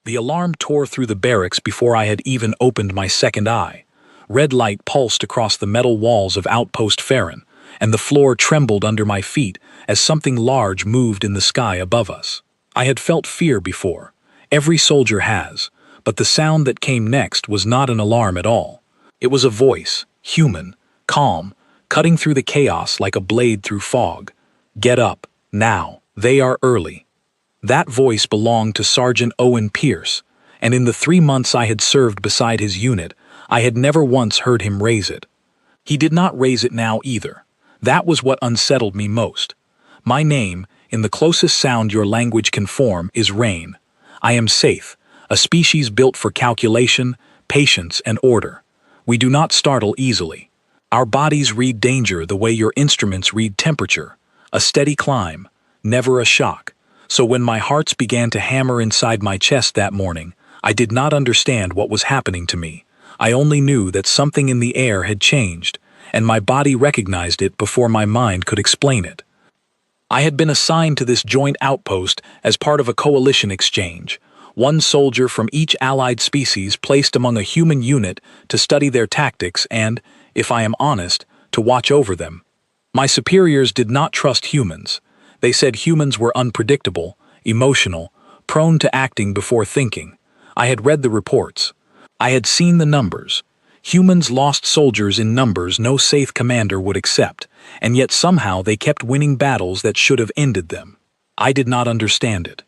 The alarm tore through the barracks before I had even opened my second eye. Red light pulsed across the metal walls of Outpost Farron, and the floor trembled under my feet as something large moved in the sky above us. I had felt fear before. Every soldier has, but the sound that came next was not an alarm at all. It was a voice, human, calm, cutting through the chaos like a blade through fog. "Get up, now, they are early." That voice belonged to Sergeant Owen Pierce, and in the 3 months I had served beside his unit, I had never once heard him raise it. He did not raise it now either. That was what unsettled me most. My name, in the closest sound your language can form, is Rain. I am Saith, a species built for calculation, patience, and order. We do not startle easily. Our bodies read danger the way your instruments read temperature, a steady climb, never a shock. So when my hearts began to hammer inside my chest that morning, I did not understand what was happening to me. I only knew that something in the air had changed, and my body recognized it before my mind could explain it. I had been assigned to this joint outpost as part of a coalition exchange, one soldier from each allied species placed among a human unit to study their tactics and, if I am honest, to watch over them. My superiors did not trust humans. They said humans were unpredictable, emotional, prone to acting before thinking. I had read the reports. I had seen the numbers. Humans lost soldiers in numbers no safe commander would accept, and yet somehow they kept winning battles that should have ended them. I did not understand it.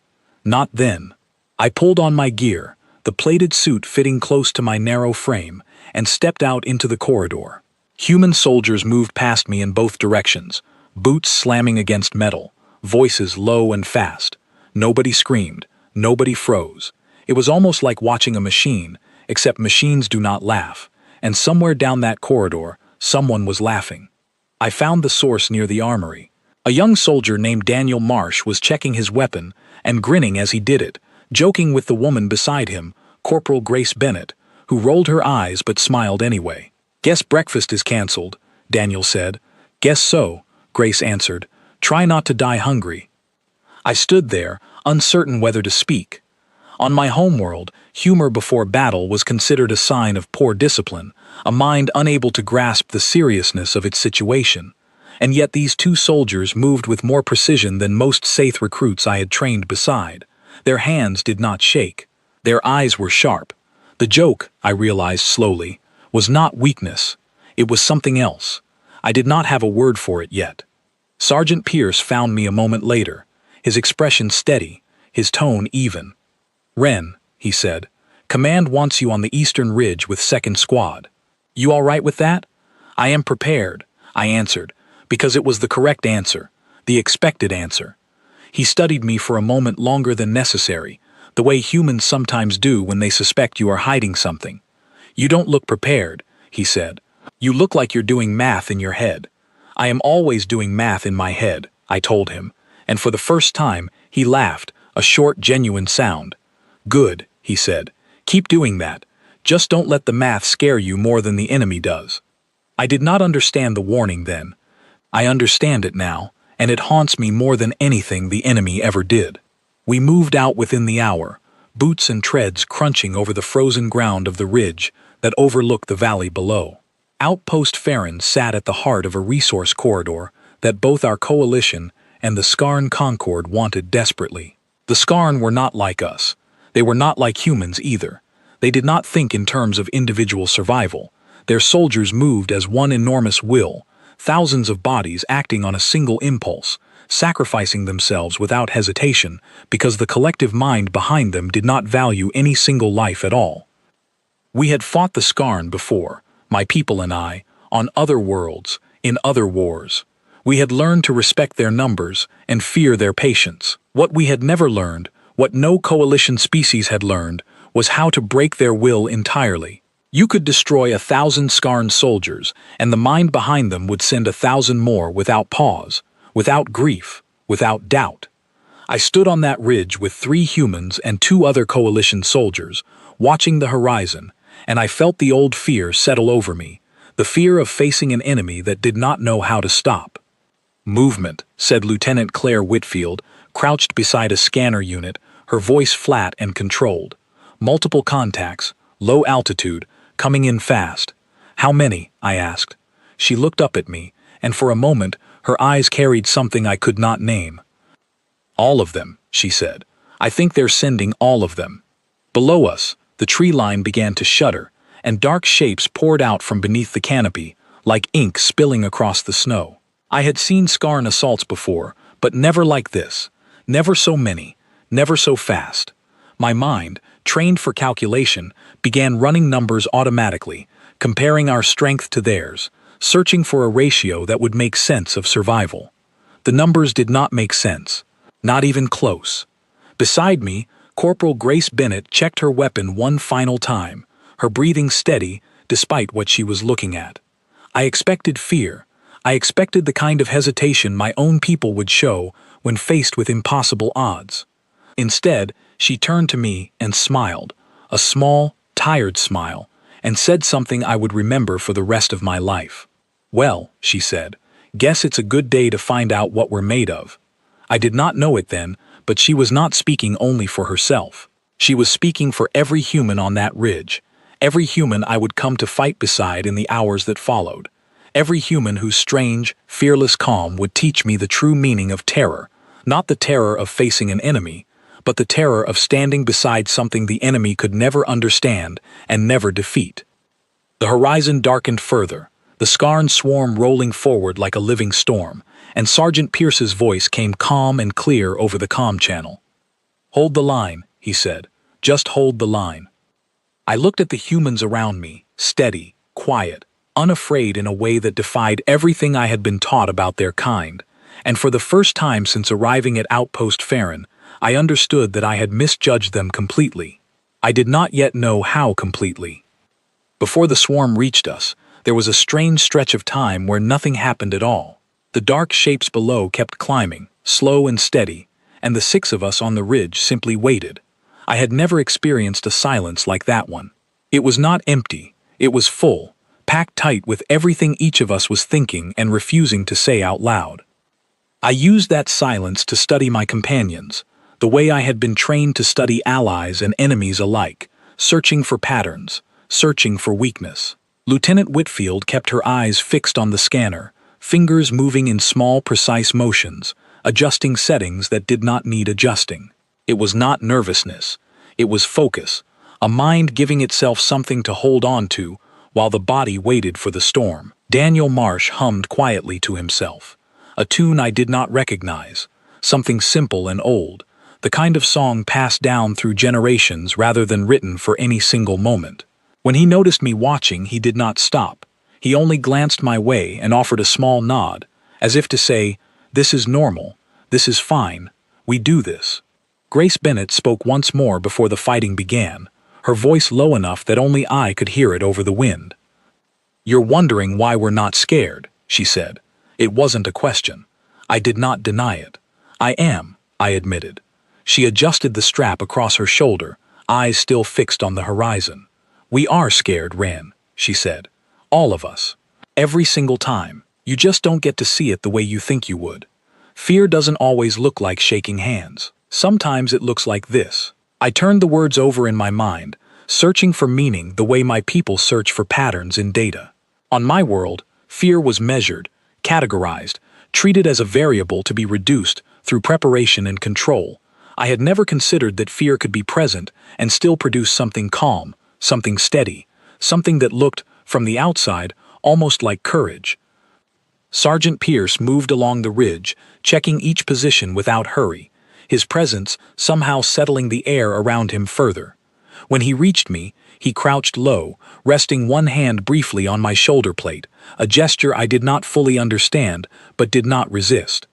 Not then. I pulled on my gear, the plated suit fitting close to my narrow frame, and stepped out into the corridor. Human soldiers moved past me in both directions, boots slamming against metal, voices low and fast. Nobody screamed, nobody froze. It was almost like watching a machine, except machines do not laugh, and somewhere down that corridor, someone was laughing. I found the source near the armory. A young soldier named Daniel Marsh was checking his weapon and grinning as he did it, joking with the woman beside him, Corporal Grace Bennett, who rolled her eyes but smiled anyway. "Guess breakfast is canceled," Daniel said. "Guess so," Grace answered. "Try not to die hungry." I stood there, uncertain whether to speak. On my homeworld, humor before battle was considered a sign of poor discipline, a mind unable to grasp the seriousness of its situation. And yet these two soldiers moved with more precision than most Saith recruits I had trained beside. Their hands did not shake. Their eyes were sharp. The joke, I realized slowly, was not weakness. It was something else. I did not have a word for it yet. Sergeant Pierce found me a moment later, his expression steady, his tone even. "Wren," he said, "Command wants you on the eastern ridge with 2nd Squad. You all right with that?" "I am prepared," I answered, because it was the correct answer, the expected answer. He studied me for a moment longer than necessary, the way humans sometimes do when they suspect you are hiding something. "You don't look prepared," he said. "You look like you're doing math in your head." "I am always doing math in my head," I told him, and for the first time, he laughed, a short, genuine sound. "Good," he said. "Keep doing that. Just don't let the math scare you more than the enemy does." I did not understand the warning then. I understand it now, and it haunts me more than anything the enemy ever did. We moved out within the hour, boots and treads crunching over the frozen ground of the ridge that overlooked the valley below. Outpost Farron sat at the heart of a resource corridor that both our coalition and the Skarn Concord wanted desperately. The Skarn were not like us. They were not like humans either. They did not think in terms of individual survival. Their soldiers moved as one enormous will, thousands of bodies acting on a single impulse, sacrificing themselves without hesitation because the collective mind behind them did not value any single life at all. We had fought the Skarn before, my people and I, on other worlds, in other wars. We had learned to respect their numbers and fear their patience. What we had never learned, what no coalition species had learned, was how to break their will entirely. You could destroy 1,000 Skarn soldiers, and the mind behind them would send 1,000 more without pause, without grief, without doubt. I stood on that ridge with 3 humans and 2 other coalition soldiers, watching the horizon, and I felt the old fear settle over me, the fear of facing an enemy that did not know how to stop. "Movement," said Lieutenant Claire Whitfield, crouched beside a scanner unit, her voice flat and controlled. Multiple contacts, low altitude, coming in fast. How many? I asked. She looked up at me, and for a moment, her eyes carried something I could not name. All of them, she said. I think they're sending all of them. Below us, the tree line began to shudder, and dark shapes poured out from beneath the canopy, like ink spilling across the snow. I had seen Skarn assaults before, but never like this. Never so many, never so fast. My mind, trained for calculation, began running numbers automatically, comparing our strength to theirs, searching for a ratio that would make sense of survival. The numbers did not make sense. Not even close. Beside me, Corporal Grace Bennett checked her weapon one final time, her breathing steady despite what she was looking at. I expected fear. I expected the kind of hesitation my own people would show when faced with impossible odds. Instead, she turned to me and smiled, a small, tired smile, and said something I would remember for the rest of my life. "Well," she said, "guess it's a good day to find out what we're made of." I did not know it then, but she was not speaking only for herself. She was speaking for every human on that ridge, every human I would come to fight beside in the hours that followed, every human whose strange, fearless calm would teach me the true meaning of terror, not the terror of facing an enemy, but the terror of standing beside something the enemy could never understand and never defeat. The horizon darkened further, the Skarn swarm rolling forward like a living storm, and Sergeant Pierce's voice came calm and clear over the comm channel. "Hold the line," he said. "Just hold the line." I looked at the humans around me, steady, quiet, unafraid in a way that defied everything I had been taught about their kind, and for the first time since arriving at Outpost Farron, I understood that I had misjudged them completely. I did not yet know how completely. Before the swarm reached us, there was a strange stretch of time where nothing happened at all. The dark shapes below kept climbing, slow and steady, and the six of us on the ridge simply waited. I had never experienced a silence like that one. It was not empty, it was full, packed tight with everything each of us was thinking and refusing to say out loud. I used that silence to study my companions, the way I had been trained to study allies and enemies alike, searching for patterns, searching for weakness. Lieutenant Whitfield kept her eyes fixed on the scanner, fingers moving in small, precise motions, adjusting settings that did not need adjusting. It was not nervousness. It was focus, a mind giving itself something to hold on to while the body waited for the storm. Daniel Marsh hummed quietly to himself, a tune I did not recognize, something simple and old, the kind of song passed down through generations rather than written for any single moment. When he noticed me watching, he did not stop. He only glanced my way and offered a small nod, as if to say, "This is normal, this is fine, we do this." Grace Bennett spoke once more before the fighting began, her voice low enough that only I could hear it over the wind. "You're wondering why we're not scared," she said. It wasn't a question. I did not deny it. "I am," I admitted. She adjusted the strap across her shoulder, eyes still fixed on the horizon. "We are scared, Ran," she said. "All of us. Every single time. You just don't get to see it the way you think you would. Fear doesn't always look like shaking hands. Sometimes it looks like this." I turned the words over in my mind, searching for meaning the way my people search for patterns in data. On my world, fear was measured, categorized, treated as a variable to be reduced through preparation and control. I had never considered that fear could be present and still produce something calm, something steady, something that looked, from the outside, almost like courage. Sergeant Pierce moved along the ridge, checking each position without hurry, his presence somehow settling the air around him further. When he reached me, he crouched low, resting one hand briefly on my shoulder plate, a gesture I did not fully understand but did not resist.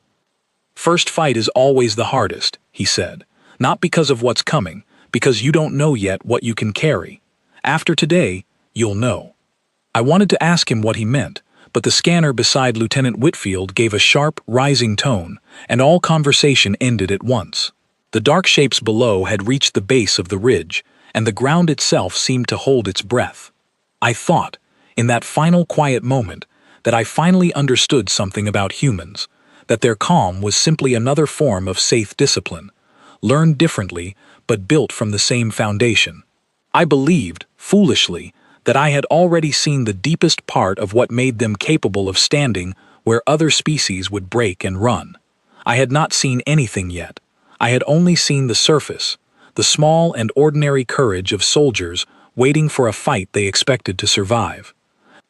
"First fight is always the hardest," he said, "not because of what's coming, because you don't know yet what you can carry. After today, you'll know." I wanted to ask him what he meant, but the scanner beside Lieutenant Whitfield gave a sharp, rising tone, and all conversation ended at once. The dark shapes below had reached the base of the ridge, and the ground itself seemed to hold its breath. I thought, in that final quiet moment, that I finally understood something about humans, that their calm was simply another form of safe discipline, learned differently but built from the same foundation. I believed, foolishly, that I had already seen the deepest part of what made them capable of standing where other species would break and run. I had not seen anything yet. I had only seen the surface, the small and ordinary courage of soldiers waiting for a fight they expected to survive.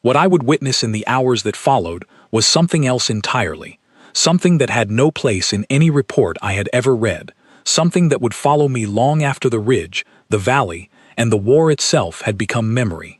What I would witness in the hours that followed was something else entirely, something that had no place in any report I had ever read, something that would follow me long after the ridge, the valley, and the war itself had become memory.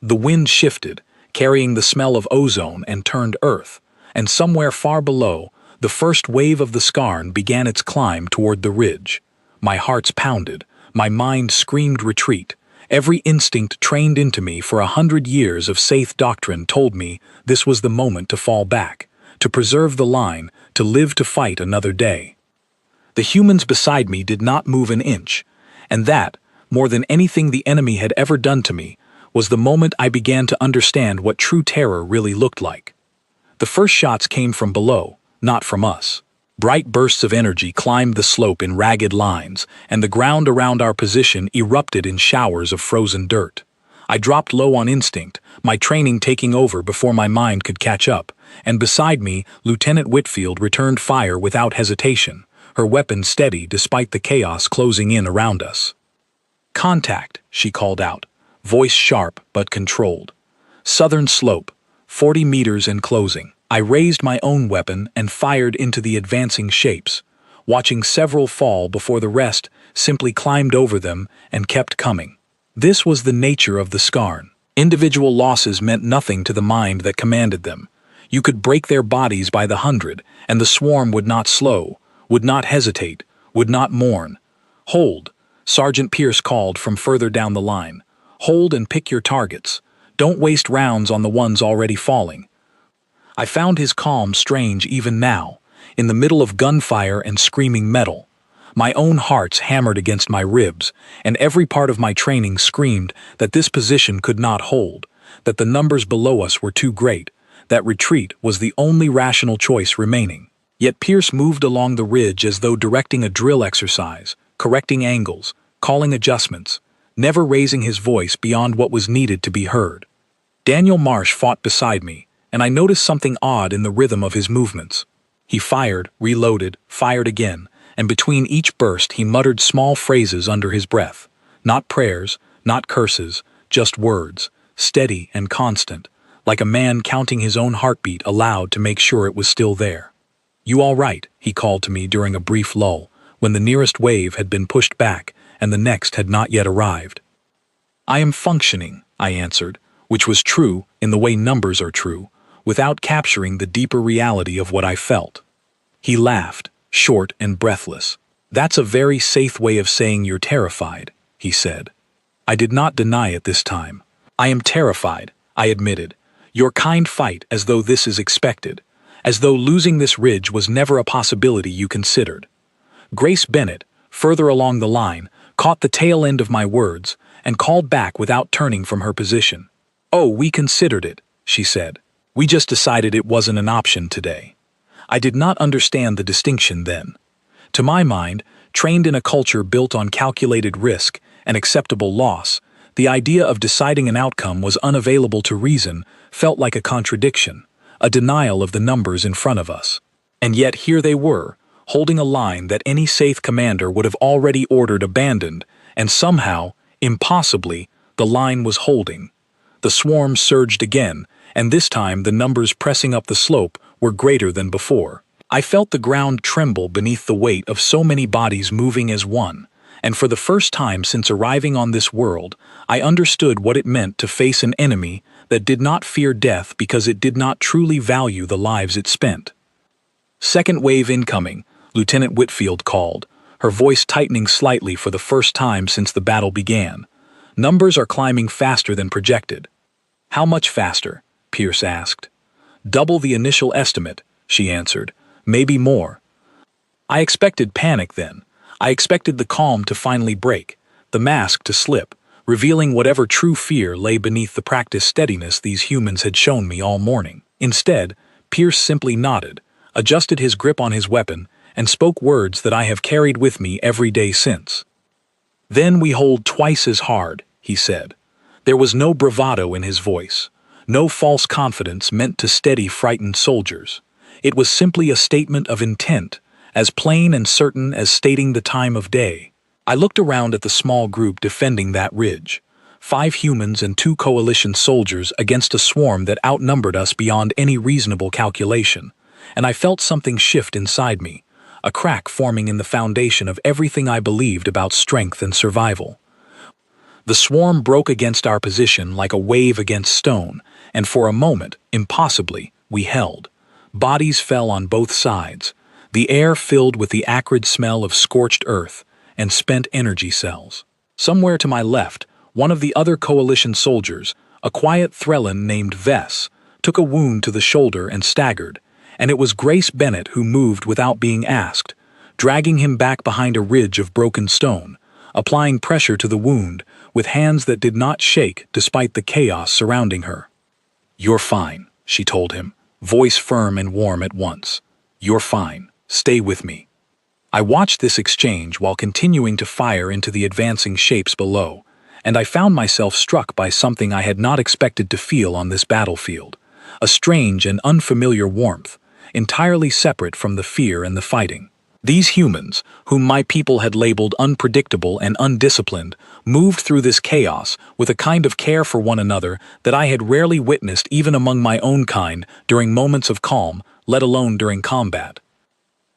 The wind shifted, carrying the smell of ozone and turned earth, and somewhere far below, the first wave of the scarn began its climb toward the ridge. My hearts pounded, my mind screamed retreat. Every instinct trained into me for 100 years of Saith doctrine told me this was the moment to fall back, to preserve the line, to live to fight another day. The humans beside me did not move an inch, and that, more than anything the enemy had ever done to me, was the moment I began to understand what true terror really looked like. The first shots came from below, not from us. Bright bursts of energy climbed the slope in ragged lines, and the ground around our position erupted in showers of frozen dirt. I dropped low on instinct, my training taking over before my mind could catch up, and beside me, Lieutenant Whitfield returned fire without hesitation, her weapon steady despite the chaos closing in around us. "Contact," she called out, voice sharp but controlled. "Southern slope, 40 meters and closing." I raised my own weapon and fired into the advancing shapes, watching several fall before the rest simply climbed over them and kept coming. This was the nature of the scarn. Individual losses meant nothing to the mind that commanded them. You could break their bodies by the 100, and the swarm would not slow, would not hesitate, would not mourn. "Hold," Sergeant Pierce called from further down the line. "Hold and pick your targets. Don't waste rounds on the ones already falling." I found his calm strange even now, in the middle of gunfire and screaming metal. My own hearts hammered against my ribs, and every part of my training screamed that this position could not hold, that the numbers below us were too great, that retreat was the only rational choice remaining. Yet Pierce moved along the ridge as though directing a drill exercise, correcting angles, calling adjustments, never raising his voice beyond what was needed to be heard. Daniel Marsh fought beside me, and I noticed something odd in the rhythm of his movements. He fired, reloaded, fired again, and between each burst he muttered small phrases under his breath. Not prayers, not curses, just words, steady and constant, like a man counting his own heartbeat aloud to make sure it was still there. "You all right?" he called to me during a brief lull, when the nearest wave had been pushed back and the next had not yet arrived. "I am functioning," I answered, which was true in the way numbers are true, without capturing the deeper reality of what I felt. He laughed, short and breathless. "That's a very safe way of saying you're terrified," he said. I did not deny it this time. "I am terrified," I admitted. "Your kind fight as though this is expected, as though losing this ridge was never a possibility you considered." Grace Bennett, further along the line, caught the tail end of my words and called back without turning from her position. "Oh, we considered it," she said. "We just decided it wasn't an option today." I did not understand the distinction then. To my mind, trained in a culture built on calculated risk and acceptable loss, the idea of deciding an outcome was unavailable to reason felt like a contradiction, a denial of the numbers in front of us. And yet here they were, holding a line that any safe commander would have already ordered abandoned, and somehow, impossibly, the line was holding. The swarm surged again, and this time the numbers pressing up the slope were greater than before. I felt the ground tremble beneath the weight of so many bodies moving as one, and for the first time since arriving on this world, I understood what it meant to face an enemy that did not fear death because it did not truly value the lives it spent. "Second wave incoming," Lieutenant Whitfield called, her voice tightening slightly for the first time since the battle began. "Numbers are climbing faster than projected." "How much faster?" Pierce asked. "Double the initial estimate," she answered. "Maybe more." I expected panic then. I expected the calm to finally break, the mask to slip, revealing whatever true fear lay beneath the practiced steadiness these humans had shown me all morning. Instead, Pierce simply nodded, adjusted his grip on his weapon, and spoke words that I have carried with me every day since. Then we hold twice as hard, he said. There was no bravado in his voice, no false confidence meant to steady frightened soldiers. It was simply a statement of intent, as plain and certain as stating the time of day. I looked around at the small group defending that ridge. 5 humans and 2 coalition soldiers against a swarm that outnumbered us beyond any reasonable calculation. And I felt something shift inside me, a crack forming in the foundation of everything I believed about strength and survival. The swarm broke against our position like a wave against stone, and for a moment, impossibly, we held. Bodies fell on both sides, the air filled with the acrid smell of scorched earth and spent energy cells. Somewhere to my left, one of the other coalition soldiers, a quiet Threllan named Vess, took a wound to the shoulder and staggered, and it was Grace Bennett who moved without being asked, dragging him back behind a ridge of broken stone, applying pressure to the wound with hands that did not shake despite the chaos surrounding her. "You're fine," she told him, voice firm and warm at once. "You're fine. Stay with me." I watched this exchange while continuing to fire into the advancing shapes below, and I found myself struck by something I had not expected to feel on this battlefield, a strange and unfamiliar warmth, entirely separate from the fear and the fighting. These humans, whom my people had labeled unpredictable and undisciplined, moved through this chaos with a kind of care for one another that I had rarely witnessed even among my own kind during moments of calm, let alone during combat.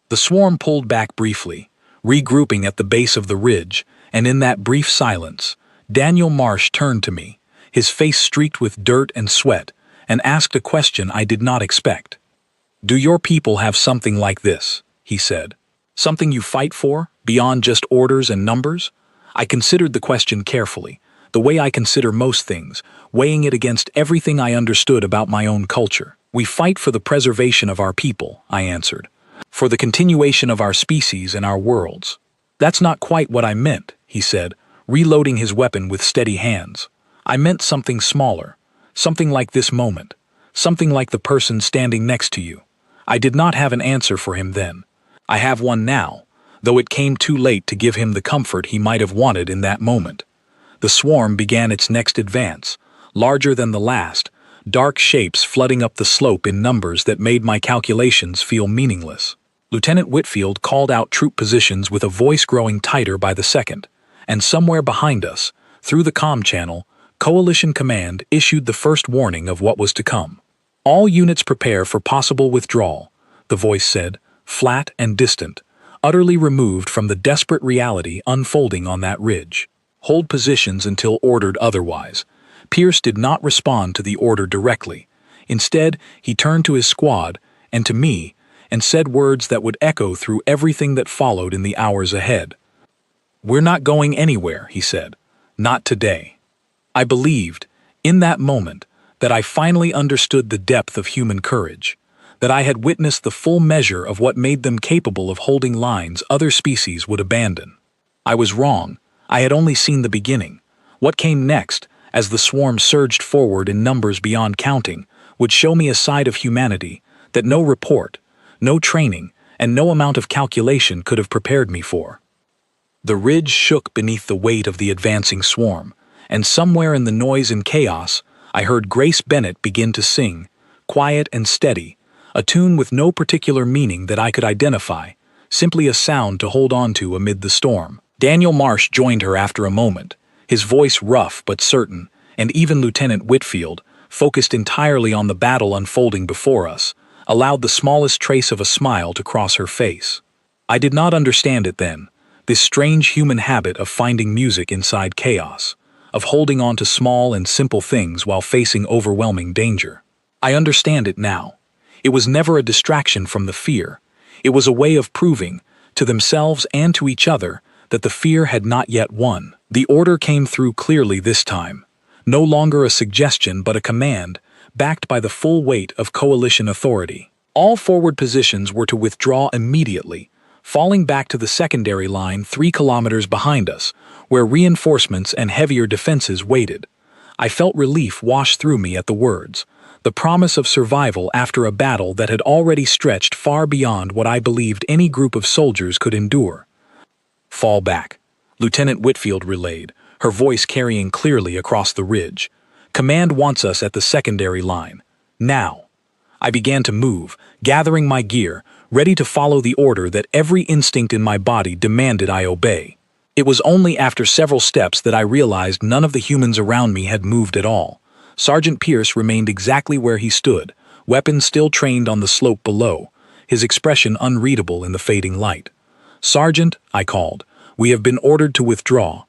The swarm pulled back briefly, regrouping at the base of the ridge, and in that brief silence, Daniel Marsh turned to me, his face streaked with dirt and sweat, and asked a question I did not expect. "Do your people have something like this?" he said. "Something you fight for, beyond just orders and numbers?" I considered the question carefully, the way I consider most things, weighing it against everything I understood about my own culture. "We fight for the preservation of our people," I answered. "For the continuation of our species and our worlds." "That's not quite what I meant," he said, reloading his weapon with steady hands. "I meant something smaller, something like this moment, something like the person standing next to you." I did not have an answer for him then. I have one now, though it came too late to give him the comfort he might have wanted in that moment. The swarm began its next advance, larger than the last, dark shapes flooding up the slope in numbers that made my calculations feel meaningless. Lieutenant Whitfield called out troop positions with a voice growing tighter by the second, and somewhere behind us, through the comm channel, Coalition Command issued the first warning of what was to come. "All units prepare for possible withdrawal," the voice said, flat and distant, utterly removed from the desperate reality unfolding on that ridge. "Hold positions until ordered otherwise." Pierce did not respond to the order directly. Instead, he turned to his squad, and to me, and said words that would echo through everything that followed in the hours ahead. "We're not going anywhere," he said. "Not today." I believed, in that moment, that I finally understood the depth of human courage, that I had witnessed the full measure of what made them capable of holding lines other species would abandon. I was wrong. I had only seen the beginning. What came next, as the swarm surged forward in numbers beyond counting, would show me a side of humanity that no report, no training, and no amount of calculation could have prepared me for. The ridge shook beneath the weight of the advancing swarm, and somewhere in the noise and chaos, I heard Grace Bennett begin to sing, quiet and steady, a tune with no particular meaning that I could identify, simply a sound to hold on to amid the storm. Daniel Marsh joined her after a moment, his voice rough but certain, and even Lieutenant Whitfield, focused entirely on the battle unfolding before us, allowed the smallest trace of a smile to cross her face. I did not understand it then, this strange human habit of finding music inside chaos, of holding on to small and simple things while facing overwhelming danger. I understand it now. It was never a distraction from the fear. It was a way of proving, to themselves and to each other, that the fear had not yet won. The order came through clearly this time, no longer a suggestion but a command, backed by the full weight of coalition authority. All forward positions were to withdraw immediately, falling back to the secondary line 3 kilometers behind us, where reinforcements and heavier defenses waited. I felt relief wash through me at the words, the promise of survival after a battle that had already stretched far beyond what I believed any group of soldiers could endure. "Fall back," Lieutenant Whitfield relayed, her voice carrying clearly across the ridge. "Command wants us at the secondary line. Now." I began to move, gathering my gear, ready to follow the order that every instinct in my body demanded I obey. It was only after several steps that I realized none of the humans around me had moved at all. Sergeant Pierce remained exactly where he stood, weapons still trained on the slope below, his expression unreadable in the fading light. "Sergeant," I called, "we have been ordered to withdraw."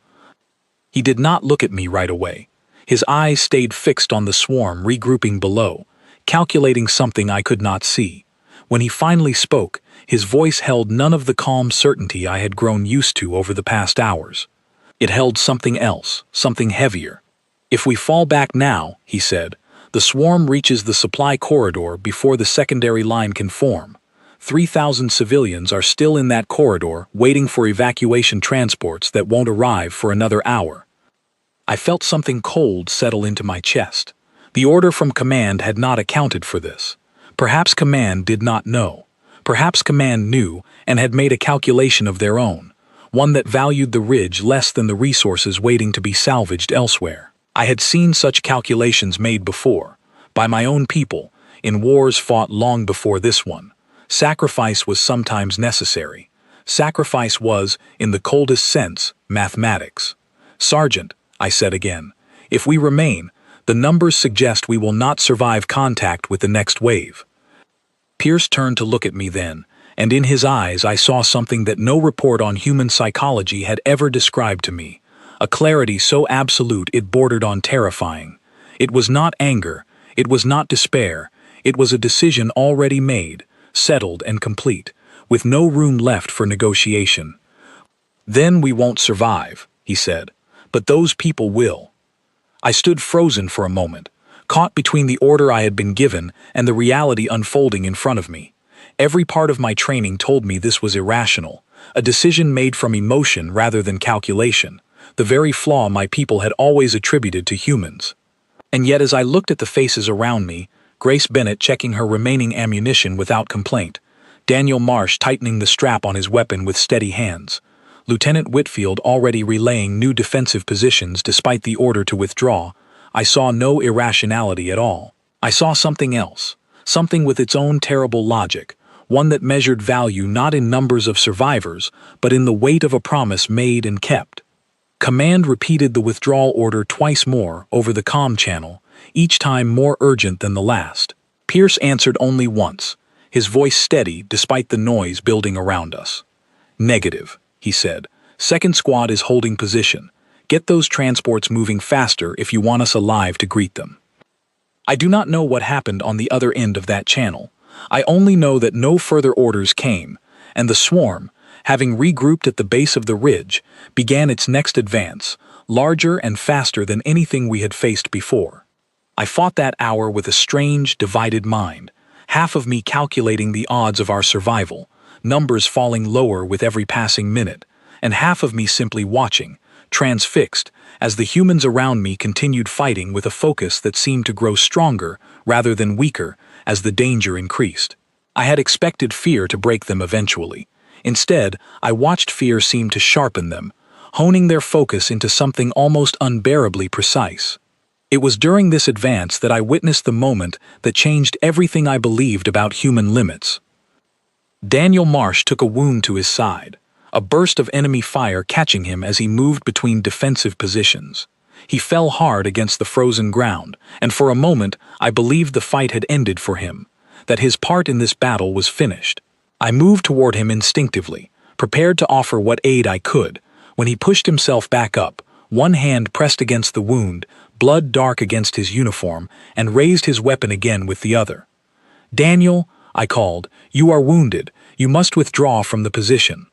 He did not look at me right away. His eyes stayed fixed on the swarm regrouping below, calculating something I could not see. When he finally spoke, his voice held none of the calm certainty I had grown used to over the past hours. It held something else, something heavier. "If we fall back now," he said, "the swarm reaches the supply corridor before the secondary line can form. 3,000 civilians are still in that corridor waiting for evacuation transports that won't arrive for another hour." I felt something cold settle into my chest. The order from command had not accounted for this. Perhaps command did not know. Perhaps command knew and had made a calculation of their own, one that valued the ridge less than the resources waiting to be salvaged elsewhere. I had seen such calculations made before, by my own people, in wars fought long before this one. Sacrifice was sometimes necessary. Sacrifice was, in the coldest sense, mathematics. "Sergeant," I said again, "if we remain, the numbers suggest we will not survive contact with the next wave." Pierce turned to look at me then, and in his eyes I saw something that no report on human psychology had ever described to me, a clarity so absolute it bordered on terrifying. It was not anger, it was not despair, it was a decision already made, settled and complete, with no room left for negotiation. "Then we won't survive," he said, "but those people will." I stood frozen for a moment, caught between the order I had been given and the reality unfolding in front of me. Every part of my training told me this was irrational, a decision made from emotion rather than calculation, the very flaw my people had always attributed to humans. And yet as I looked at the faces around me, Grace Bennett checking her remaining ammunition without complaint, Daniel Marsh tightening the strap on his weapon with steady hands, Lieutenant Whitfield already relaying new defensive positions despite the order to withdraw, I saw no irrationality at all. I saw something else, something with its own terrible logic, one that measured value not in numbers of survivors, but in the weight of a promise made and kept. Command repeated the withdrawal order twice more over the comm channel, each time more urgent than the last. Pierce answered only once, his voice steady despite the noise building around us. "Negative," he said. "Second squad is holding position. Get those transports moving faster if you want us alive to greet them." I do not know what happened on the other end of that channel. I only know that no further orders came, and the swarm, having regrouped at the base of the ridge, began its next advance, larger and faster than anything we had faced before. I fought that hour with a strange, divided mind, half of me calculating the odds of our survival, numbers falling lower with every passing minute, and half of me simply watching, transfixed, as the humans around me continued fighting with a focus that seemed to grow stronger rather than weaker as the danger increased. I had expected fear to break them eventually. Instead, I watched fear seem to sharpen them, honing their focus into something almost unbearably precise. It was during this advance that I witnessed the moment that changed everything I believed about human limits. Daniel Marsh took a wound to his side, a burst of enemy fire catching him as he moved between defensive positions. He fell hard against the frozen ground, and for a moment I believed the fight had ended for him, that his part in this battle was finished. I moved toward him instinctively, prepared to offer what aid I could, when he pushed himself back up, one hand pressed against the wound, blood dark against his uniform, and raised his weapon again with the other. "Daniel," I called, "you are wounded. You must withdraw from the position."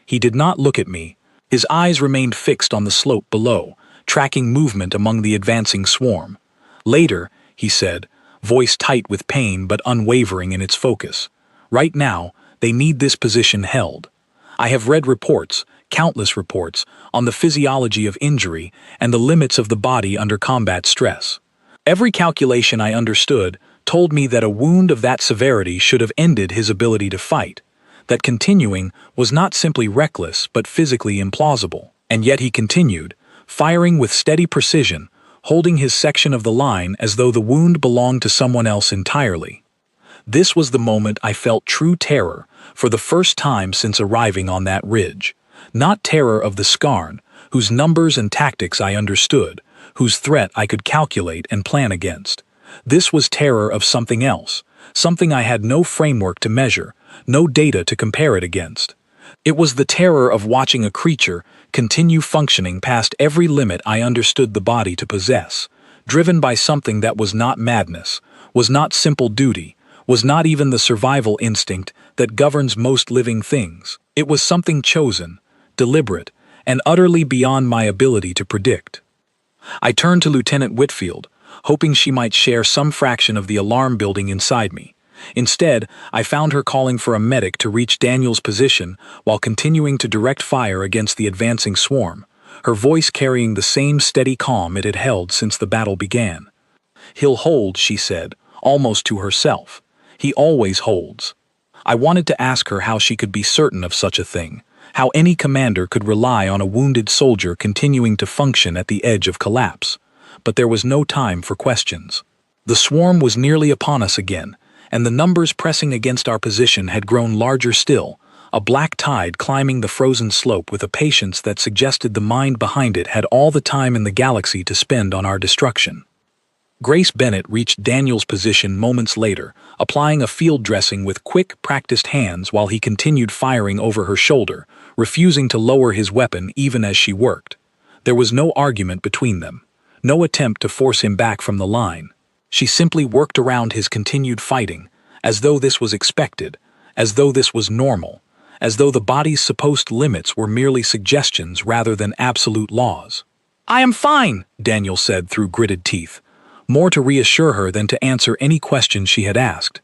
He did not look at me. His eyes remained fixed on the slope below, tracking movement among the advancing swarm. "Later," he said, voice tight with pain but unwavering in its focus. "Right now, they need this position held. I have read reports, countless reports, on the physiology of injury and the limits of the body under combat stress. Every calculation I understood told me that a wound of that severity should have ended his ability to fight, that continuing was not simply reckless but physically implausible. And yet he continued, firing with steady precision, holding his section of the line as though the wound belonged to someone else entirely. This was the moment I felt true terror, for the first time since arriving on that ridge. Not terror of the Skarn, whose numbers and tactics I understood, whose threat I could calculate and plan against. This was terror of something else, something I had no framework to measure, no data to compare it against. It was the terror of watching a creature continue functioning past every limit I understood the body to possess, driven by something that was not madness, was not simple duty, was not even the survival instinct that governs most living things. It was something chosen, deliberate, and utterly beyond my ability to predict. I turned to Lieutenant Whitfield, hoping she might share some fraction of the alarm building inside me. Instead, I found her calling for a medic to reach Daniel's position while continuing to direct fire against the advancing swarm, her voice carrying the same steady calm it had held since the battle began. "He'll hold," she said, almost to herself. "He always holds." I wanted to ask her how she could be certain of such a thing, how any commander could rely on a wounded soldier continuing to function at the edge of collapse. But there was no time for questions. The swarm was nearly upon us again, and the numbers pressing against our position had grown larger still, a black tide climbing the frozen slope with a patience that suggested the mind behind it had all the time in the galaxy to spend on our destruction. Grace Bennett reached Daniel's position moments later, applying a field dressing with quick, practiced hands while he continued firing over her shoulder, refusing to lower his weapon even as she worked. There was no argument between them, no attempt to force him back from the line. She simply worked around his continued fighting, as though this was expected, as though this was normal, as though the body's supposed limits were merely suggestions rather than absolute laws. "I am fine," Daniel said through gritted teeth, more to reassure her than to answer any question she had asked.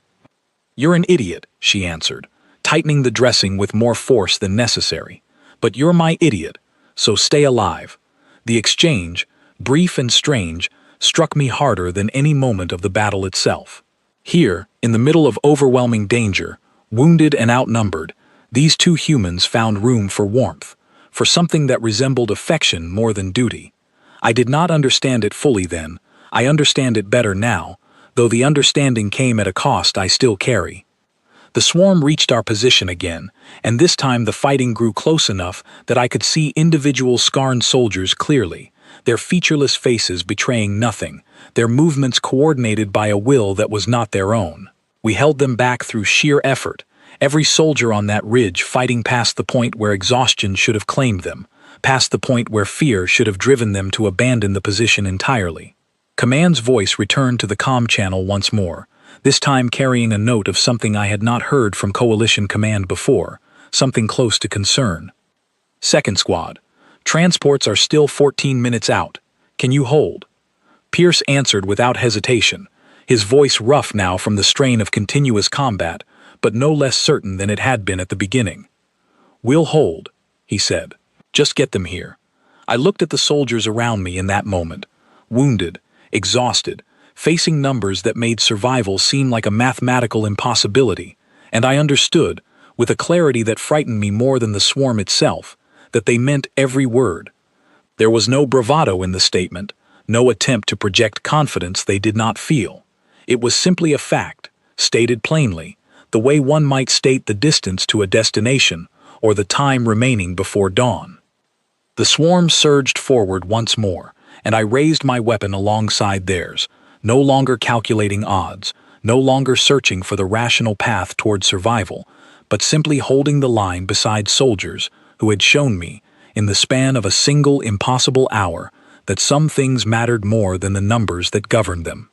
"You're an idiot," she answered, tightening the dressing with more force than necessary. "But you're my idiot, so stay alive." The exchange, brief and strange, struck me harder than any moment of the battle itself. Here, in the middle of overwhelming danger, wounded and outnumbered, these two humans found room for warmth, for something that resembled affection more than duty. I did not understand it fully then. I understand it better now, though the understanding came at a cost I still carry. The swarm reached our position again, and this time the fighting grew close enough that I could see individual Skarn soldiers clearly, their featureless faces betraying nothing, their movements coordinated by a will that was not their own. We held them back through sheer effort, every soldier on that ridge fighting past the point where exhaustion should have claimed them, past the point where fear should have driven them to abandon the position entirely. Command's voice returned to the comm channel once more, this time carrying a note of something I had not heard from Coalition Command before, something close to concern. "Second Squad. Transports are still 14 minutes out. Can you hold?" Pierce answered without hesitation, his voice rough now from the strain of continuous combat, but no less certain than it had been at the beginning. "We'll hold," he said. "Just get them here." I looked at the soldiers around me in that moment, wounded, exhausted, facing numbers that made survival seem like a mathematical impossibility, and I understood, with a clarity that frightened me more than the swarm itself, that they meant every word. There was no bravado in the statement, no attempt to project confidence they did not feel. It was simply a fact, stated plainly, the way one might state the distance to a destination or the time remaining before dawn. The swarm surged forward once more, and I raised my weapon alongside theirs, no longer calculating odds, no longer searching for the rational path toward survival, but simply holding the line beside soldiers who had shown me, in the span of a single impossible hour, that some things mattered more than the numbers that governed them.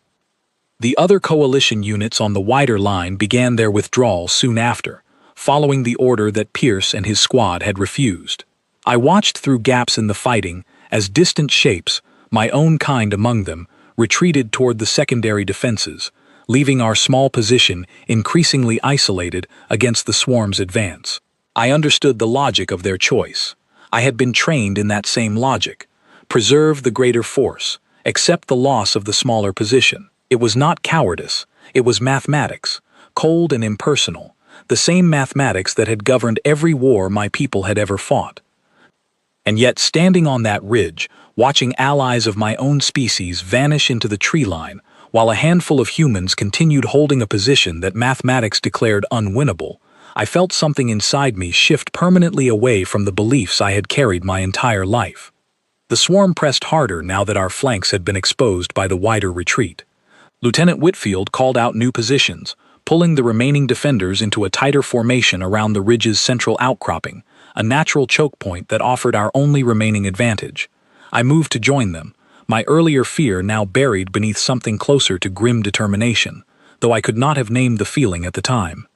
The other coalition units on the wider line began their withdrawal soon after, following the order that Pierce and his squad had refused. I watched through gaps in the fighting as distant shapes, my own kind among them, retreated toward the secondary defenses, leaving our small position increasingly isolated against the swarm's advance. I understood the logic of their choice. I had been trained in that same logic. Preserve the greater force, accept the loss of the smaller position. It was not cowardice, it was mathematics, cold and impersonal, the same mathematics that had governed every war my people had ever fought. And yet, standing on that ridge, watching allies of my own species vanish into the tree line, while a handful of humans continued holding a position that mathematics declared unwinnable, I felt something inside me shift permanently away from the beliefs I had carried my entire life. The swarm pressed harder now that our flanks had been exposed by the wider retreat. Lieutenant Whitfield called out new positions, pulling the remaining defenders into a tighter formation around the ridge's central outcropping, a natural choke point that offered our only remaining advantage. I moved to join them, my earlier fear now buried beneath something closer to grim determination, though I could not have named the feeling at the time.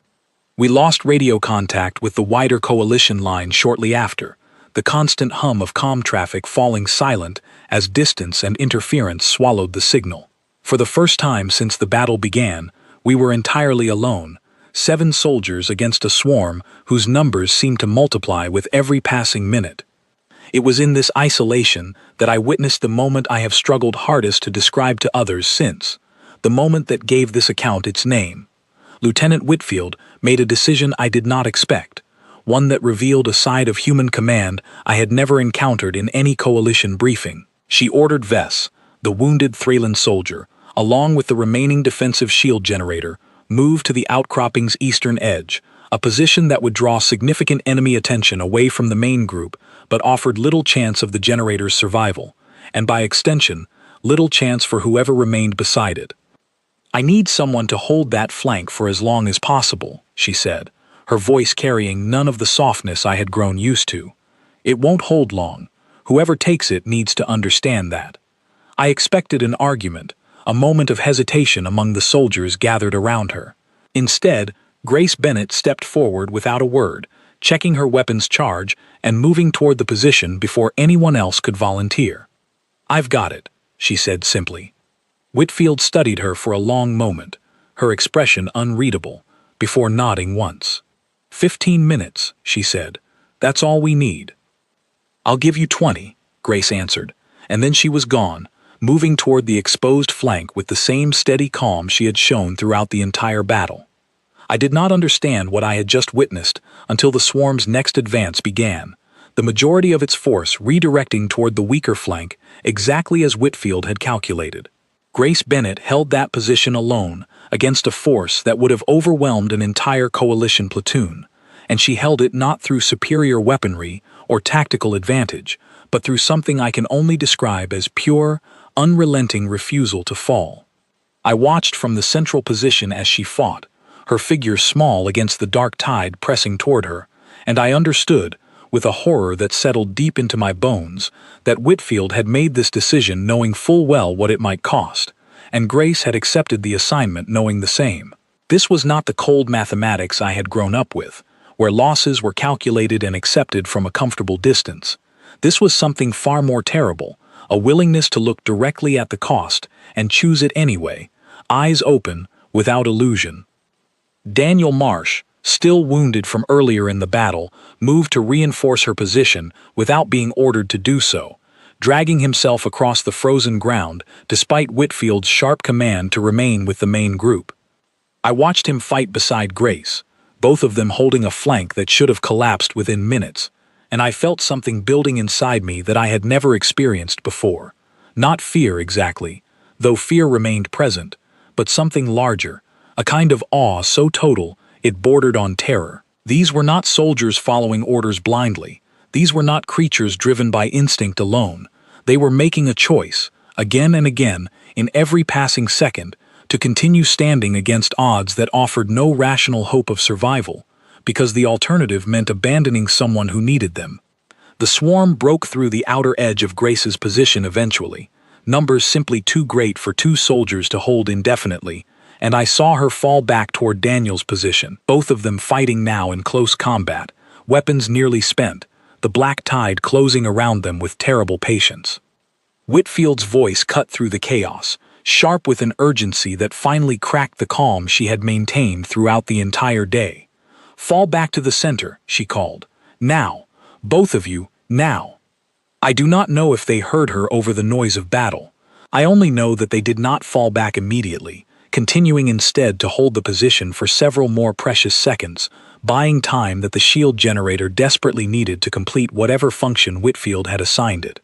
We lost radio contact with the wider coalition line shortly after, the constant hum of comm traffic falling silent as distance and interference swallowed the signal. For the first time since the battle began, we were entirely alone, 7 soldiers against a swarm whose numbers seemed to multiply with every passing minute. It was in this isolation that I witnessed the moment I have struggled hardest to describe to others since, the moment that gave this account its name. Lieutenant Whitfield made a decision I did not expect, one that revealed a side of human command I had never encountered in any coalition briefing. She ordered Vess, the wounded Thralan soldier, along with the remaining defensive shield generator, move to the outcropping's eastern edge, a position that would draw significant enemy attention away from the main group but offered little chance of the generator's survival, and by extension, little chance for whoever remained beside it. "I need someone to hold that flank for as long as possible," she said, her voice carrying none of the softness I had grown used to. "It won't hold long. Whoever takes it needs to understand that." I expected an argument, a moment of hesitation among the soldiers gathered around her. Instead, Grace Bennett stepped forward without a word, checking her weapon's charge and moving toward the position before anyone else could volunteer. "I've got it," she said simply. Whitfield studied her for a long moment, her expression unreadable, before nodding once. 15 minutes, she said. "That's all we need." "I'll give you 20, Grace answered, and then she was gone, moving toward the exposed flank with the same steady calm she had shown throughout the entire battle. I did not understand what I had just witnessed until the swarm's next advance began, the majority of its force redirecting toward the weaker flank exactly as Whitfield had calculated. Grace Bennett held that position alone against a force that would have overwhelmed an entire coalition platoon, and she held it not through superior weaponry or tactical advantage, but through something I can only describe as pure, unrelenting refusal to fall. I watched from the central position as she fought, her figure small against the dark tide pressing toward her, and I understood, with a horror that settled deep into my bones, that Whitfield had made this decision knowing full well what it might cost, and Grace had accepted the assignment knowing the same. This was not the cold mathematics I had grown up with, where losses were calculated and accepted from a comfortable distance. This was something far more terrible, a willingness to look directly at the cost and choose it anyway, eyes open, without illusion. Daniel Marsh, still wounded from earlier in the battle, moved to reinforce her position without being ordered to do so, dragging himself across the frozen ground despite Whitfield's sharp command to remain with the main group. I watched him fight beside Grace, both of them holding a flank that should have collapsed within minutes, and I felt something building inside me that I had never experienced before. Not fear exactly, though fear remained present, but something larger, a kind of awe so total it bordered on terror. These were not soldiers following orders blindly. These were not creatures driven by instinct alone. They were making a choice, again and again, in every passing second, to continue standing against odds that offered no rational hope of survival, because the alternative meant abandoning someone who needed them. The swarm broke through the outer edge of Grace's position eventually, numbers simply too great for 2 soldiers to hold indefinitely, and I saw her fall back toward Daniel's position, both of them fighting now in close combat, weapons nearly spent, the black tide closing around them with terrible patience. Whitfield's voice cut through the chaos, sharp with an urgency that finally cracked the calm she had maintained throughout the entire day. "Fall back to the center," she called. "Now. Both of you, now." I do not know if they heard her over the noise of battle. I only know that they did not fall back immediately, continuing instead to hold the position for several more precious seconds, buying time that the shield generator desperately needed to complete whatever function Whitfield had assigned it.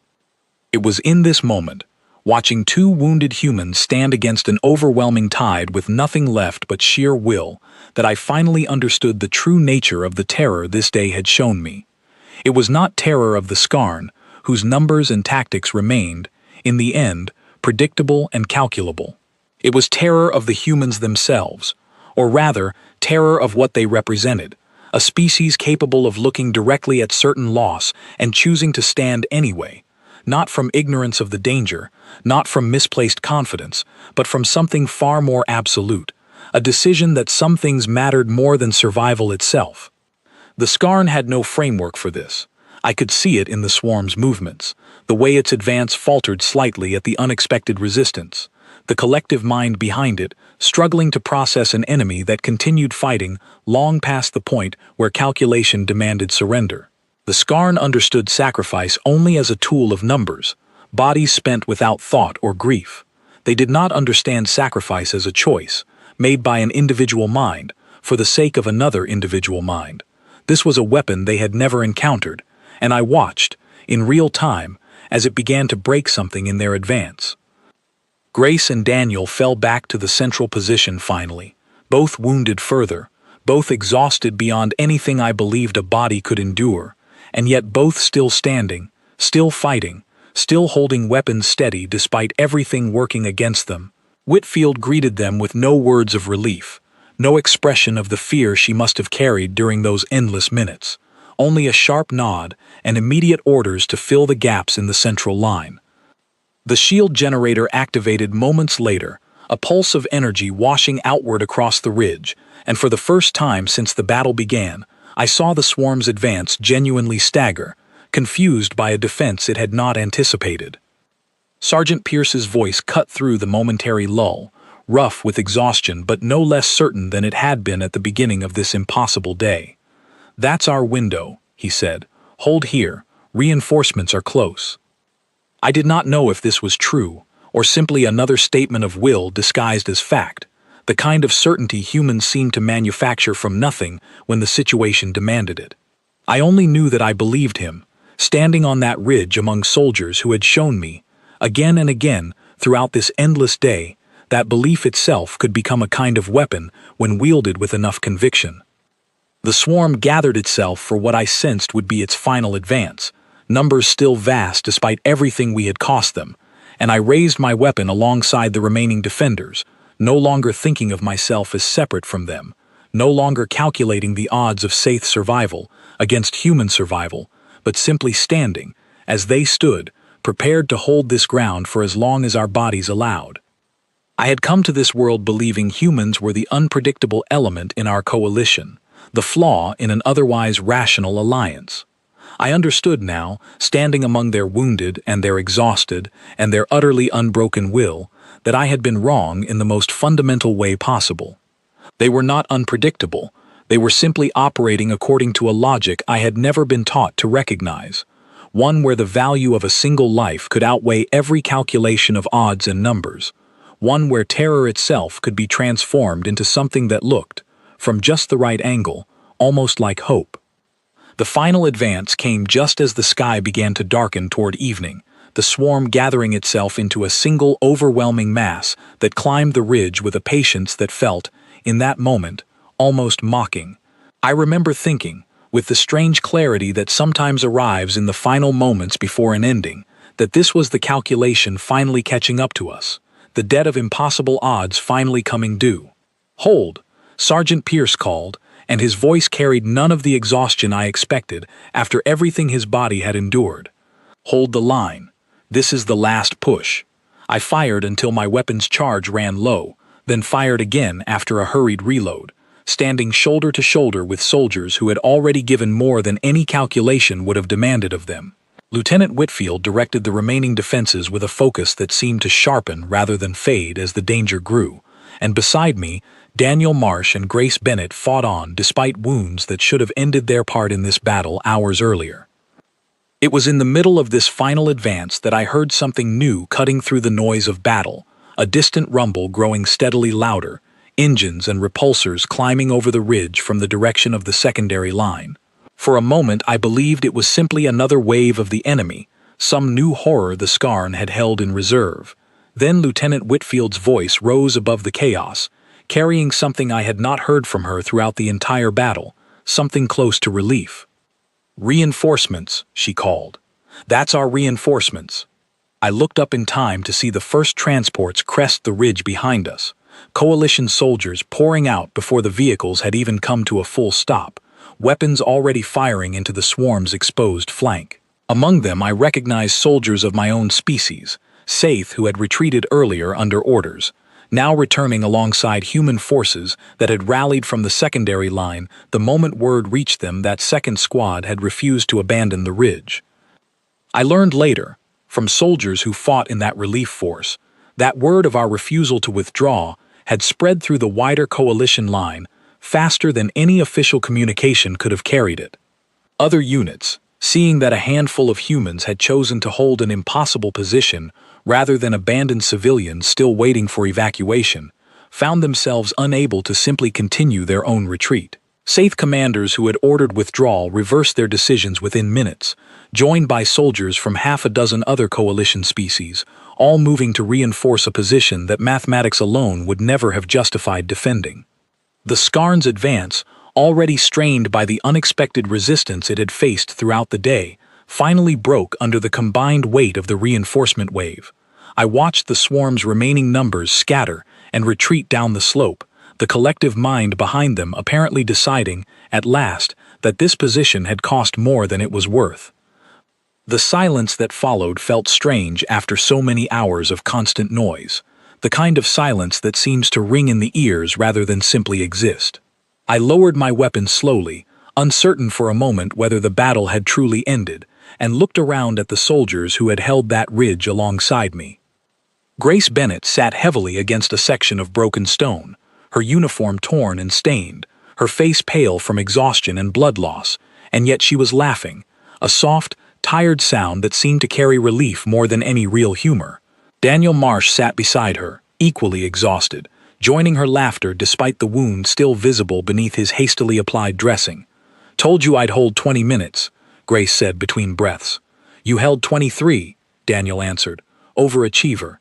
It was in this moment, watching two wounded humans stand against an overwhelming tide with nothing left but sheer will, that I finally understood the true nature of the terror this day had shown me. It was not terror of the Skarn, whose numbers and tactics remained, in the end, predictable and calculable. It was terror of the humans themselves, or rather, terror of what they represented, a species capable of looking directly at certain loss and choosing to stand anyway, not from ignorance of the danger, not from misplaced confidence, but from something far more absolute, a decision that some things mattered more than survival itself. The Skarn had no framework for this. I could see it in the swarm's movements, the way its advance faltered slightly at the unexpected resistance, the collective mind behind it struggling to process an enemy that continued fighting long past the point where calculation demanded surrender. The Skarn understood sacrifice only as a tool of numbers, bodies spent without thought or grief. They did not understand sacrifice as a choice, made by an individual mind, for the sake of another individual mind. This was a weapon they had never encountered, and I watched, in real time, as it began to break something in their advance. Grace and Daniel fell back to the central position finally, both wounded further, both exhausted beyond anything I believed a body could endure, and yet both still standing, still fighting, still holding weapons steady despite everything working against them. Whitfield greeted them with no words of relief, no expression of the fear she must have carried during those endless minutes, only a sharp nod and immediate orders to fill the gaps in the central line. The shield generator activated moments later, a pulse of energy washing outward across the ridge, and for the first time since the battle began, I saw the swarm's advance genuinely stagger, confused by a defense it had not anticipated. Sergeant Pierce's voice cut through the momentary lull, rough with exhaustion but no less certain than it had been at the beginning of this impossible day. "That's our window," he said. "Hold here. Reinforcements are close." I did not know if this was true, or simply another statement of will disguised as fact, the kind of certainty humans seem to manufacture from nothing when the situation demanded it. I only knew that I believed him, standing on that ridge among soldiers who had shown me, again and again, throughout this endless day, that belief itself could become a kind of weapon when wielded with enough conviction. The swarm gathered itself for what I sensed would be its final advance, numbers still vast despite everything we had cost them, and I raised my weapon alongside the remaining defenders, no longer thinking of myself as separate from them, no longer calculating the odds of safe survival against human survival, but simply standing, as they stood, prepared to hold this ground for as long as our bodies allowed. I had come to this world believing humans were the unpredictable element in our coalition, the flaw in an otherwise rational alliance. I understood now, standing among their wounded and their exhausted and their utterly unbroken will, that I had been wrong in the most fundamental way possible. They were not unpredictable, they were simply operating according to a logic I had never been taught to recognize, one where the value of a single life could outweigh every calculation of odds and numbers, one where terror itself could be transformed into something that looked, from just the right angle, almost like hope. The final advance came just as the sky began to darken toward evening, the swarm gathering itself into a single overwhelming mass that climbed the ridge with a patience that felt, in that moment, almost mocking. I remember thinking, with the strange clarity that sometimes arrives in the final moments before an ending, that this was the calculation finally catching up to us, the debt of impossible odds finally coming due. "Hold," Sergeant Pierce called, and his voice carried none of the exhaustion I expected after everything his body had endured. "Hold the line. This is the last push." I fired until my weapon's charge ran low, then fired again after a hurried reload, standing shoulder to shoulder with soldiers who had already given more than any calculation would have demanded of them. Lieutenant Whitfield directed the remaining defenses with a focus that seemed to sharpen rather than fade as the danger grew, and beside me, Daniel Marsh and Grace Bennett fought on despite wounds that should have ended their part in this battle hours earlier. It was in the middle of this final advance that I heard something new cutting through the noise of battle, a distant rumble growing steadily louder, engines and repulsors climbing over the ridge from the direction of the secondary line. For a moment I believed it was simply another wave of the enemy, some new horror the Scarn had held in reserve. Then Lieutenant Whitfield's voice rose above the chaos, carrying something I had not heard from her throughout the entire battle, something close to relief. "Reinforcements," she called. "That's our reinforcements." I looked up in time to see the first transports crest the ridge behind us, Coalition soldiers pouring out before the vehicles had even come to a full stop, weapons already firing into the swarm's exposed flank. Among them I recognized soldiers of my own species, Saith, who had retreated earlier under orders, now returning alongside human forces that had rallied from the secondary line the moment word reached them that second squad had refused to abandon the ridge. I learned later, from soldiers who fought in that relief force, that word of our refusal to withdraw had spread through the wider coalition line faster than any official communication could have carried it. Other units, seeing that a handful of humans had chosen to hold an impossible position rather than abandon civilians still waiting for evacuation, found themselves unable to simply continue their own retreat. Saith commanders who had ordered withdrawal reversed their decisions within minutes, joined by soldiers from half a dozen other coalition species, all moving to reinforce a position that mathematics alone would never have justified defending. The Scarn's advance, already strained by the unexpected resistance it had faced throughout the day, finally broke under the combined weight of the reinforcement wave. I watched the swarm's remaining numbers scatter and retreat down the slope, the collective mind behind them apparently deciding, at last, that this position had cost more than it was worth. The silence that followed felt strange after so many hours of constant noise, the kind of silence that seems to ring in the ears rather than simply exist. I lowered my weapon slowly, uncertain for a moment whether the battle had truly ended, and looked around at the soldiers who had held that ridge alongside me. Grace Bennett sat heavily against a section of broken stone, her uniform torn and stained, her face pale from exhaustion and blood loss, and yet she was laughing, a soft, tired sound that seemed to carry relief more than any real humor. Daniel Marsh sat beside her, equally exhausted, joining her laughter despite the wound still visible beneath his hastily applied dressing. "Told you I'd hold 20 minutes, Grace said between breaths. "You held 23, Daniel answered. "Overachiever."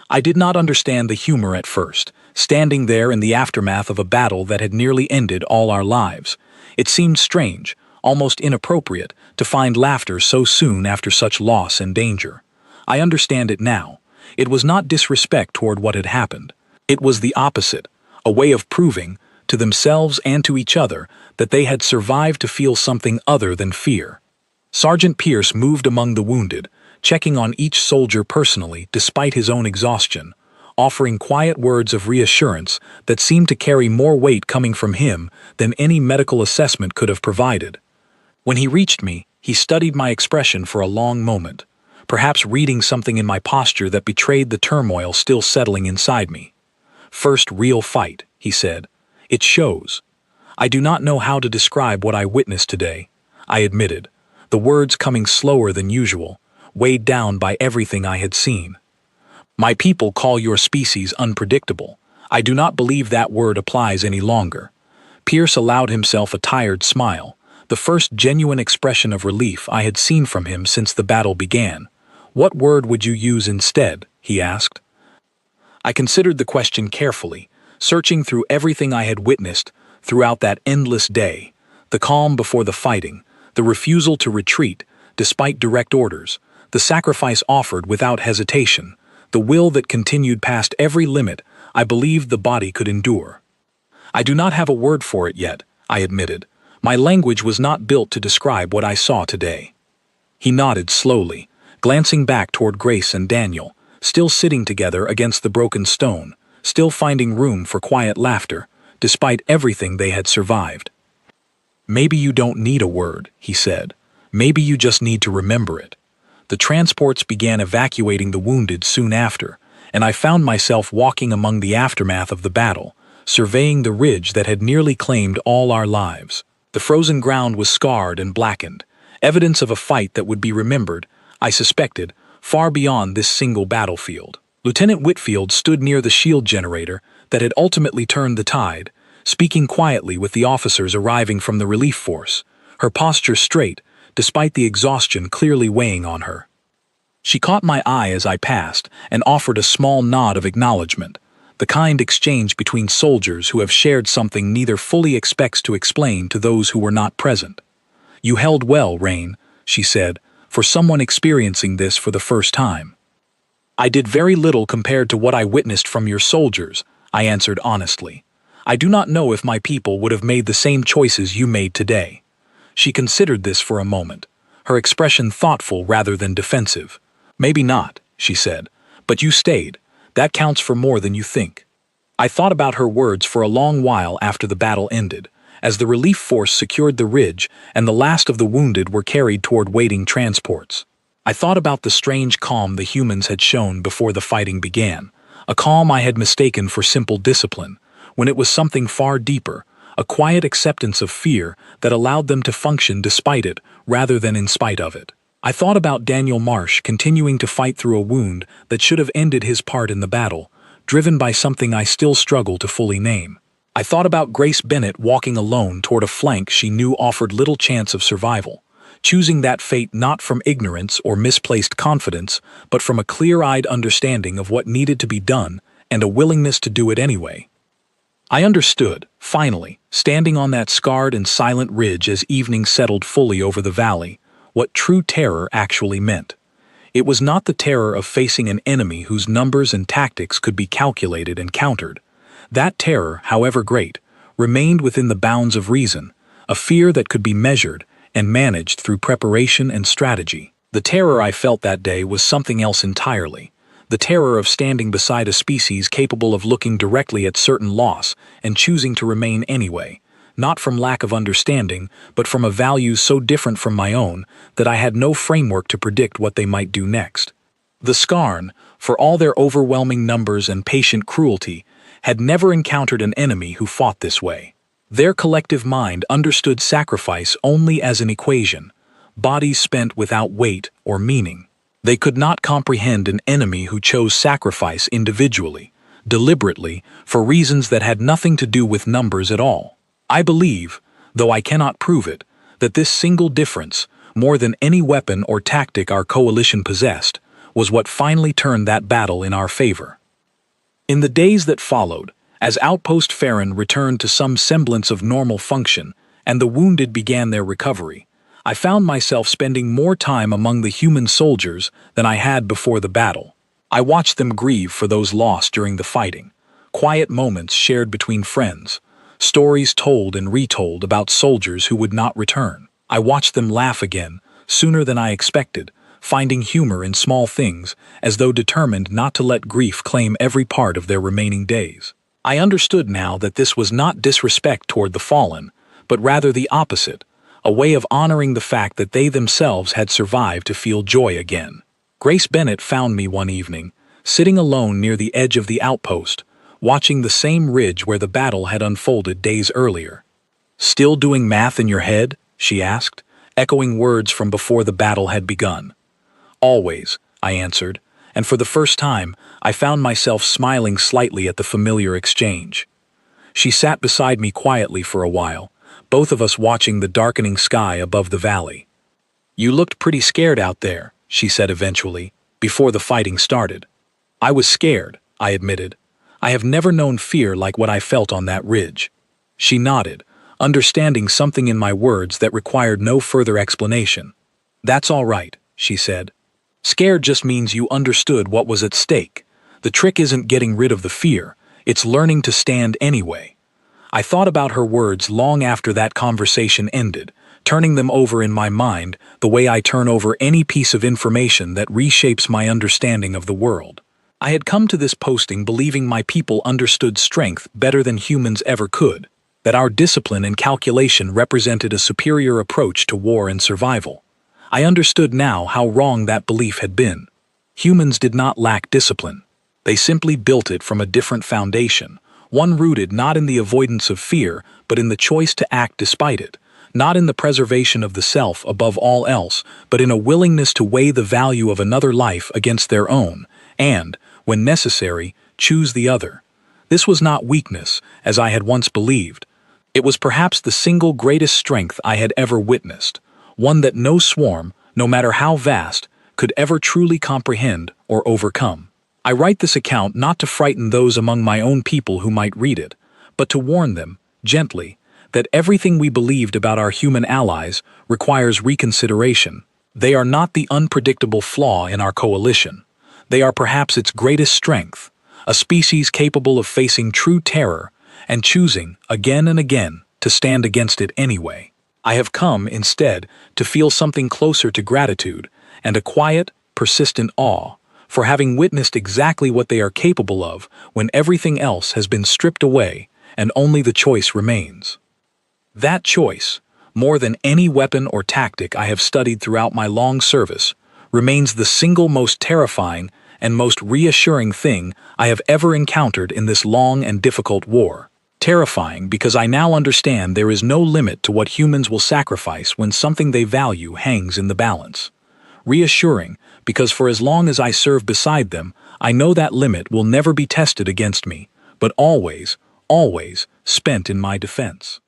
I did not understand the humor at first, standing there in the aftermath of a battle that had nearly ended all our lives. It seemed strange, almost inappropriate, to find laughter so soon after such loss and danger. I understand it now. It was not disrespect toward what had happened. It was the opposite, a way of proving, to themselves and to each other, that they had survived to feel something other than fear. Sergeant Pierce moved among the wounded, checking on each soldier personally despite his own exhaustion, offering quiet words of reassurance that seemed to carry more weight coming from him than any medical assessment could have provided. When he reached me, he studied my expression for a long moment, perhaps reading something in my posture that betrayed the turmoil still settling inside me. "First real fight," he said. "It shows." "I do not know how to describe what I witnessed today," I admitted, the words coming slower than usual, weighed down by everything I had seen. "My people call your species unpredictable. I do not believe that word applies any longer." Pierce allowed himself a tired smile, the first genuine expression of relief I had seen from him since the battle began. "What word would you use instead?" he asked. I considered the question carefully, searching through everything I had witnessed throughout that endless day, the calm before the fighting, the refusal to retreat despite direct orders, the sacrifice offered without hesitation, the will that continued past every limit I believed the body could endure. "I do not have a word for it yet," I admitted. "My language was not built to describe what I saw today." He nodded slowly, glancing back toward Grace and Daniel, still sitting together against the broken stone, still finding room for quiet laughter, despite everything they had survived. "Maybe you don't need a word," he said. "Maybe you just need to remember it." The transports began evacuating the wounded soon after, and I found myself walking among the aftermath of the battle, surveying the ridge that had nearly claimed all our lives. The frozen ground was scarred and blackened, evidence of a fight that would be remembered, I suspected, far beyond this single battlefield. Lieutenant Whitfield stood near the shield generator that had ultimately turned the tide, speaking quietly with the officers arriving from the relief force, her posture straight, despite the exhaustion clearly weighing on her. She caught my eye as I passed and offered a small nod of acknowledgement, the kind exchange between soldiers who have shared something neither fully expects to explain to those who were not present. "You held well, Rain," she said, "for someone experiencing this for the first time." "I did very little compared to what I witnessed from your soldiers," I answered honestly. "I do not know if my people would have made the same choices you made today." She considered this for a moment, her expression thoughtful rather than defensive. "Maybe not," she said, "but you stayed. That counts for more than you think." I thought about her words for a long while after the battle ended, as the relief force secured the ridge and the last of the wounded were carried toward waiting transports. I thought about the strange calm the humans had shown before the fighting began, a calm I had mistaken for simple discipline, when it was something far deeper, a quiet acceptance of fear that allowed them to function despite it rather than in spite of it. I thought about Daniel Marsh continuing to fight through a wound that should have ended his part in the battle, driven by something I still struggle to fully name. I thought about Grace Bennett walking alone toward a flank she knew offered little chance of survival, choosing that fate not from ignorance or misplaced confidence, but from a clear-eyed understanding of what needed to be done and a willingness to do it anyway. I understood, finally, standing on that scarred and silent ridge as evening settled fully over the valley, what true terror actually meant. It was not the terror of facing an enemy whose numbers and tactics could be calculated and countered. That terror, however great, remained within the bounds of reason, a fear that could be measured and managed through preparation and strategy. The terror I felt that day was something else entirely. The terror of standing beside a species capable of looking directly at certain loss and choosing to remain anyway, not from lack of understanding, but from a value so different from my own that I had no framework to predict what they might do next. The Skarn, for all their overwhelming numbers and patient cruelty, had never encountered an enemy who fought this way. Their collective mind understood sacrifice only as an equation, bodies spent without weight or meaning. They could not comprehend an enemy who chose sacrifice individually, deliberately, for reasons that had nothing to do with numbers at all. I believe, though I cannot prove it, that this single difference, more than any weapon or tactic our coalition possessed, was what finally turned that battle in our favor. In the days that followed, as Outpost Farron returned to some semblance of normal function and the wounded began their recovery, I found myself spending more time among the human soldiers than I had before the battle. I watched them grieve for those lost during the fighting, quiet moments shared between friends, stories told and retold about soldiers who would not return. I watched them laugh again, sooner than I expected, finding humor in small things, as though determined not to let grief claim every part of their remaining days. I understood now that this was not disrespect toward the fallen, but rather the opposite, a way of honoring the fact that they themselves had survived to feel joy again. Grace Bennett found me one evening, sitting alone near the edge of the outpost, watching the same ridge where the battle had unfolded days earlier. "Still doing math in your head?" she asked, echoing words from before the battle had begun. "Always," I answered, and for the first time, I found myself smiling slightly at the familiar exchange. She sat beside me quietly for a while, both of us watching the darkening sky above the valley. "You looked pretty scared out there," she said eventually, before the fighting started. "I was scared," I admitted. "I have never known fear like what I felt on that ridge." She nodded, understanding something in my words that required no further explanation. "That's all right," she said. "Scared just means you understood what was at stake. The trick isn't getting rid of the fear, it's learning to stand anyway." I thought about her words long after that conversation ended, turning them over in my mind the way I turn over any piece of information that reshapes my understanding of the world. I had come to this posting believing my people understood strength better than humans ever could, that our discipline and calculation represented a superior approach to war and survival. I understood now how wrong that belief had been. Humans did not lack discipline. They simply built it from a different foundation, one rooted not in the avoidance of fear, but in the choice to act despite it, not in the preservation of the self above all else, but in a willingness to weigh the value of another life against their own, and, When necessary, choose the other. This was not weakness, as I had once believed. It was perhaps the single greatest strength I had ever witnessed, one that no swarm, no matter how vast, could ever truly comprehend or overcome. I write this account not to frighten those among my own people who might read it, but to warn them, gently, that everything we believed about our human allies requires reconsideration. They are not the unpredictable flaw in our coalition. They are perhaps its greatest strength, a species capable of facing true terror and choosing, again and again, to stand against it anyway. I have come, instead, to feel something closer to gratitude and a quiet, persistent awe for having witnessed exactly what they are capable of when everything else has been stripped away and only the choice remains. That choice, more than any weapon or tactic I have studied throughout my long service, remains the single most terrifying and most reassuring thing I have ever encountered in this long and difficult war. Terrifying because I now understand there is no limit to what humans will sacrifice when something they value hangs in the balance. Reassuring because for as long as I serve beside them, I know that limit will never be tested against me, but always, always spent in my defense.